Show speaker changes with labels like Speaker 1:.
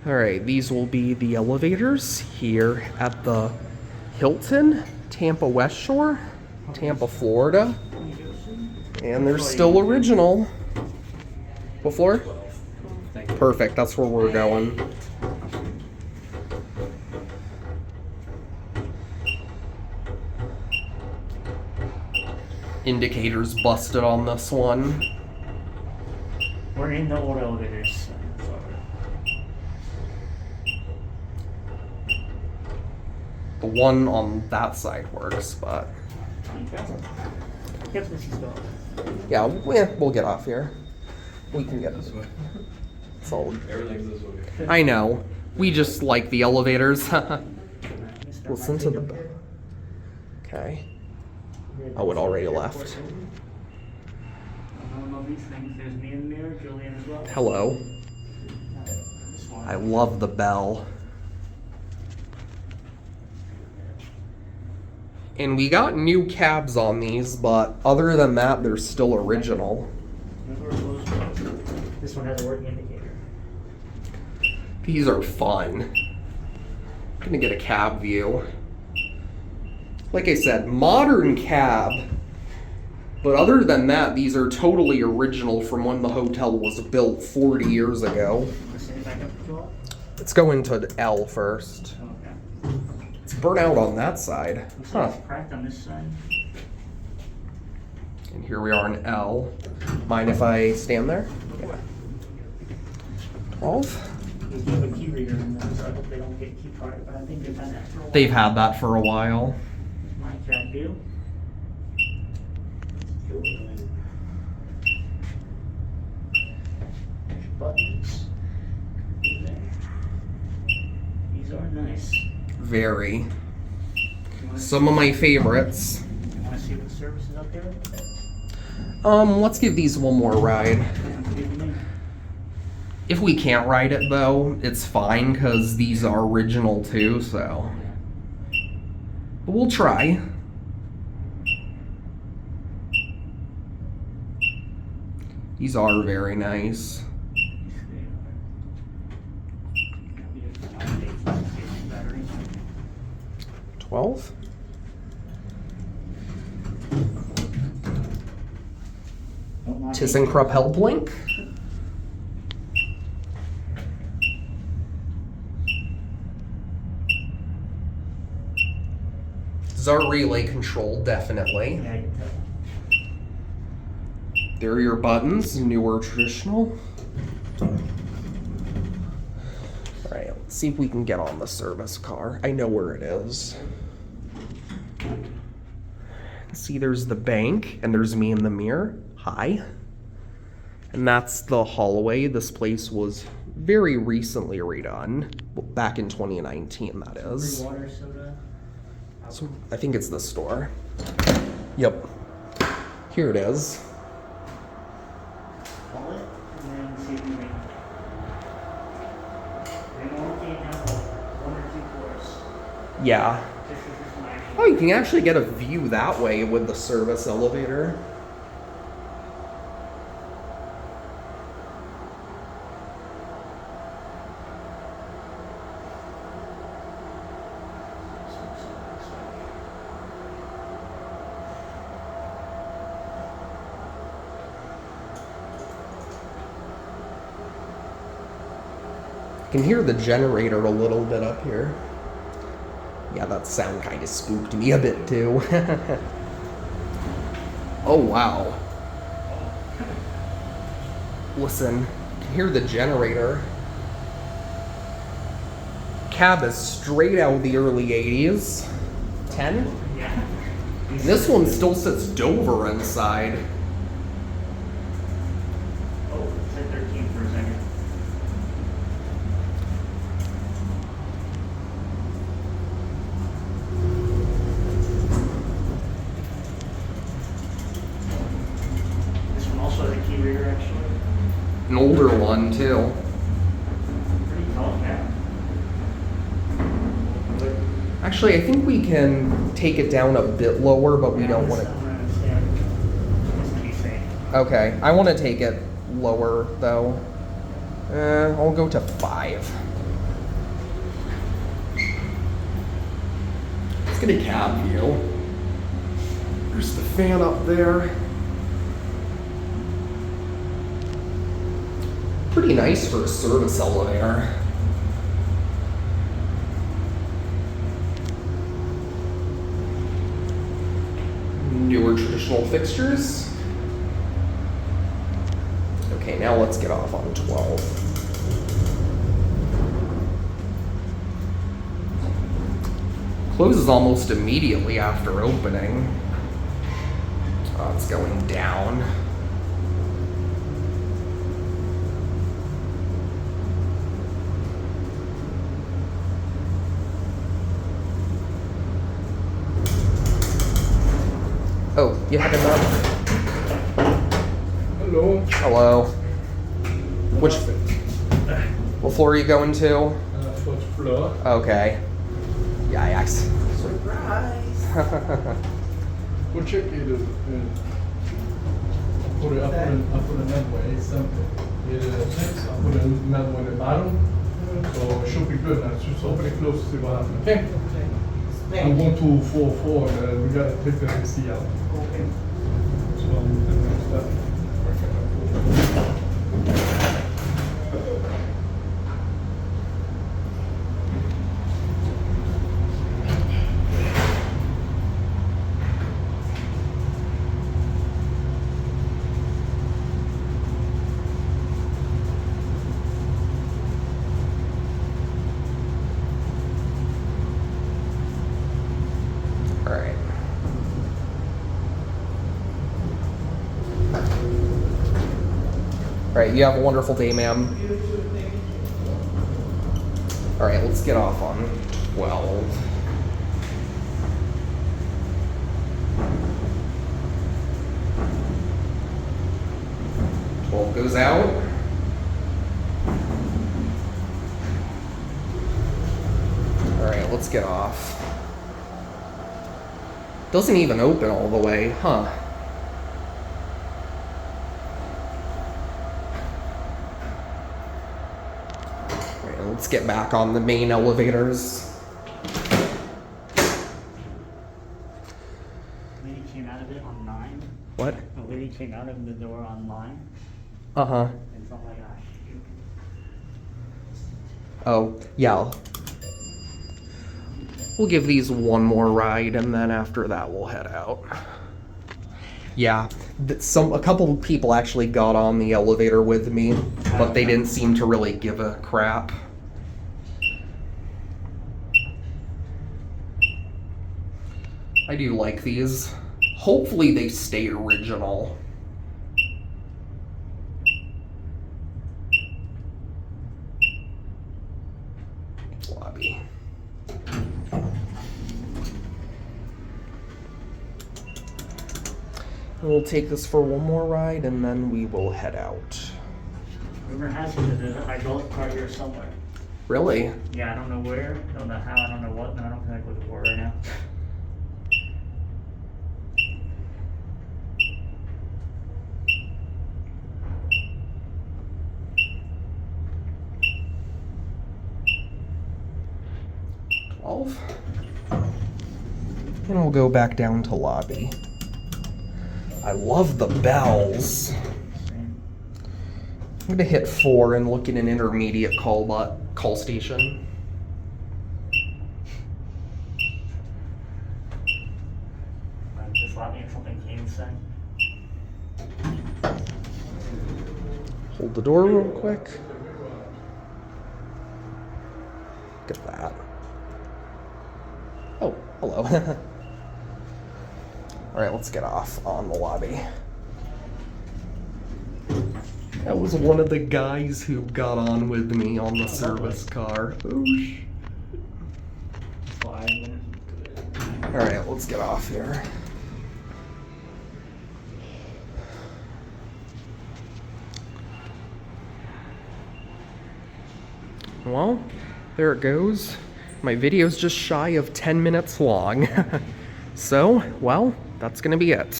Speaker 1: All right, these will be the elevators here at the Hilton, Tampa West Shore, Tampa, Florida. And they're still original. What floor? Perfect, that's where we're going. Indicators busted on this one.
Speaker 2: We're in the old elevators.
Speaker 1: The one on that side works, but yeah, we'll get off here. We can get this way. So everything's this way. I know. We just like the elevators. Listen to the bell. Okay. Oh, it already left. Hello. I love the bell. And we got new cabs on these, but other than that, they're still original.
Speaker 2: This one has a working indicator.
Speaker 1: These are fun. I'm gonna get a cab view. Like I said, modern cab. But other than that, these are totally original from when the hotel was built 40 years ago. Let's go into L first. It's burnt out on that side. Huh.
Speaker 2: Cracked on this side.
Speaker 1: And here we are in L. Mind if I stand there? Yeah. 12.
Speaker 2: There's no key reader in there, so I hope they don't get key card, but I think they've had that for a while.
Speaker 1: They've had that for a while.
Speaker 2: My cat do. Buttons. These are nice.
Speaker 1: Very. Some of my favorites.
Speaker 2: You want to see what service is up there?
Speaker 1: Let's give these one more ride. If we can't ride it though, it's fine because these are original too, so. But we'll try. These are very nice. 12. ThyssenKrupp Help Link. This is our relay control, definitely.
Speaker 2: Yeah, I can tell.
Speaker 1: There are your buttons, newer traditional. Alright, let's see if we can get on the service car. I know where it is. See, there's the bank, and there's me in the mirror. Hi. And that's the hallway. This place was very recently redone. Back in 2019, that is.
Speaker 2: Free water, soda.
Speaker 1: So I think it's this store. Yep. Here it is.
Speaker 2: Call it, and then see if we make it. They won't get down to 1 or 2 floors.
Speaker 1: Yeah.
Speaker 2: This is just my actual.
Speaker 1: Oh, you can actually get a view that way with the service elevator. I can hear the generator a little bit up here. Yeah, that sound kind of spooked me a bit too. Oh, wow. Listen, you can hear the generator. Cab is straight out of the early 80s. 10?
Speaker 2: Yeah.
Speaker 1: And this one still says Dover inside.
Speaker 2: Oh, it said 13 for a second. This one also has a key reader, actually.
Speaker 1: An older one, too.
Speaker 2: Pretty tall cab.
Speaker 1: Actually, I think we can take it down a bit lower, but we don't want to. Okay, I want to take it lower, though. I'll go to 5. Let's get a cab view. There's the fan up there. Pretty nice for a service elevator. Newer traditional fixtures. Okay, now let's get off on 12. Closes almost immediately after opening. Oh, it's going down. Oh, you have enough?
Speaker 3: Hello.
Speaker 1: Hello. What floor are you going to?
Speaker 3: Fourth floor.
Speaker 1: Okay. Yikes.
Speaker 2: Surprise!
Speaker 3: We'll check it. I'll put a medway, something. I'll put a medway in the bottom. So it should be good now. Just open it close to see what happens. Okay? I'm 1244 and we gotta take the AC out.
Speaker 2: Okay.
Speaker 3: So I'm gonna
Speaker 1: Alright. Alright, you have a wonderful day, ma'am. Alright, let's get off on 12. Goes out. Alright, let's get off. Doesn't even open all the way, huh? Alright, let's get back on the main elevators.
Speaker 2: Lady came out of it on 9.
Speaker 1: What?
Speaker 2: A lady came out of the door on 9.
Speaker 1: Uh-huh.
Speaker 2: And something like that.
Speaker 1: Oh, yeah. We'll give these one more ride, and then after that we'll head out. Yeah, a couple of people actually got on the elevator with me, but they didn't seem to really give a crap. I do like these. Hopefully they stay original. Lobby. We'll take this for one more ride and then we will head out.
Speaker 2: Rumor has it that there's a hydraulic car here somewhere.
Speaker 1: Really?
Speaker 2: Yeah, I don't know where, don't know how, I don't know what, and I don't feel like looking for it right now.
Speaker 1: And we'll go back down to lobby. I love the bells. I'm gonna hit 4 and look at an intermediate call station.
Speaker 2: Just let me if something came saying.
Speaker 1: Hold the door real quick. Look at that. Oh, hello. Alright, let's get off on the lobby. That was one of the guys who got on with me on the service car. Oh, Alright, let's get off here. Well, there it goes. My video's just shy of 10 minutes long. So, well, that's gonna be it.